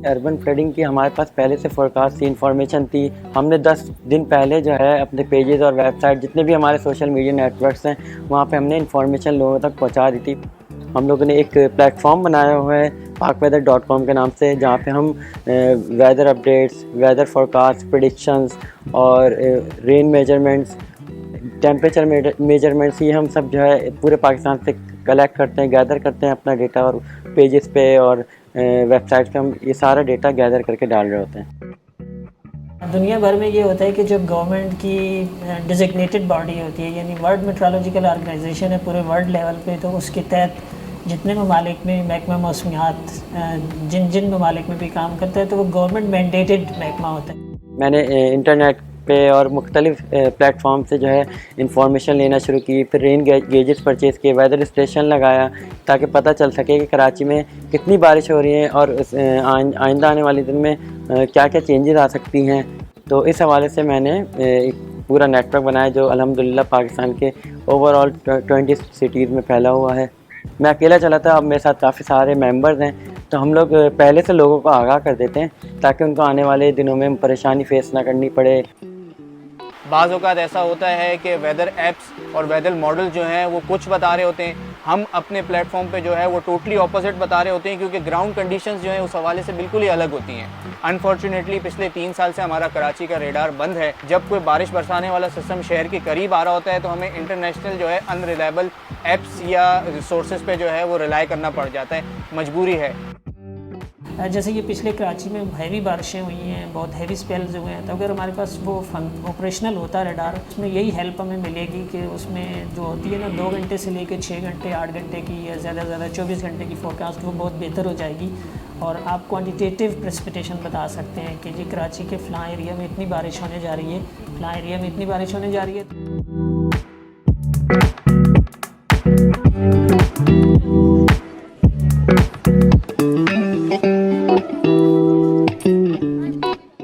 Urban flooding की हमारे पास पहले से फोरकास्ट की इन्फॉर्मेशन थी। हमने 10 दिन पहले जो है अपने पेजेस और वेबसाइट जितने भी हमारे सोशल मीडिया नेटवर्क्स हैं वहाँ पे हमने इन्फॉर्मेशन लोगों तक पहुँचा दी थी। हम लोगों ने एक प्लेटफॉर्म बनाया हुआ है pakweather.com के नाम से, जहाँ पे हम weather updates, weather forecast, predictions और रेन मेजरमेंट्स, टेम्परेचर मेजरमेंट्स, ये हम सब जो है पूरे पाकिस्तान से कलेक्ट करते हैं, गैदर करते हैं अपना डेटा, और पेजेस पे और वेबसाइट पे हम ये सारा डेटा गैदर करके डाल रहे होते हैं। दुनिया भर में ये होता है कि जब गवर्नमेंट की डिजिग्नेटेड बॉडी होती है, यानी वर्ल्ड मेट्रोलॉजिकल ऑर्गेनाइजेशन है पूरे वर्ल्ड लेवल पे, तो उसके तहत जितने ममालिक में महकमा मौसमियात जिन ममालिक में भी काम करता है तो वो गवर्नमेंट मैंडेटेड महकमा होता है। मैंने इंटरनेट पे और मुख्तलिफ प्लेटफॉर्म से जो है इंफॉर्मेशन लेना शुरू की, फिर रेन गेजेस परचेज़ किए, वेदर स्टेशन लगाया ताकि पता चल सके कि कराची में कितनी बारिश हो रही है और आइंदा आने वाले दिन में क्या क्या चेंजेस आ सकती हैं। तो इस हवाले से मैंने एक पूरा नेटवर्क बनाया जो अल्हम्दुलिल्लाह पाकिस्तान के ओवरऑल 20 सिटीज़ में फैला हुआ है। मैं अकेला चला था, अब मेरे साथ काफ़ी सारे मेंबर्स हैं, तो हम लोग पहले से लोगों को आगाह कर देते हैं ताकि उनको आने वाले दिनों में परेशानी फेस ना करनी पड़े। बाज़ औक़ात ऐसा होता है कि वेदर एप्स और वेदर मॉडल जो हैं वो कुछ बता रहे होते हैं, हम अपने प्लेटफॉर्म पे जो है वो टोटली ऑपोजिट बता रहे होते हैं, क्योंकि ग्राउंड कंडीशंस जो हैं उस हवाले से बिल्कुल ही अलग होती हैं। अनफॉर्चुनेटली पिछले 3 साल से हमारा कराची का रेडार बंद है। जब कोई बारिश बरसाने वाला सिस्टम शहर के करीब आ रहा होता है तो हमें इंटरनेशनल जो है अनरिलायबल एप्स या सोर्सेज पे जो है वो रिलाई करना पड़ जाता है, मजबूरी है। जैसे ये पिछले कराची में हैवी बारिशें हुई हैं, बहुत हैवी स्पेल्स हुए हैं, तो अगर हमारे पास वो ऑपरेशनल होता रडार, उसमें यही हेल्प हमें मिलेगी कि उसमें जो होती है ना 2 घंटे से लेकर 6 घंटे 8 घंटे की या ज़्यादा से ज़्यादा 24 घंटे की फोरकास्ट, वो बहुत बेहतर हो जाएगी। और आप क्वान्टिटेटिव प्रेसिपिटेशन बता सकते हैं कि जी कराची के फ़लाँ एरिया में इतनी बारिश होने जा रही है, फ़लाँ एरिया में इतनी बारिश होने जा रही है।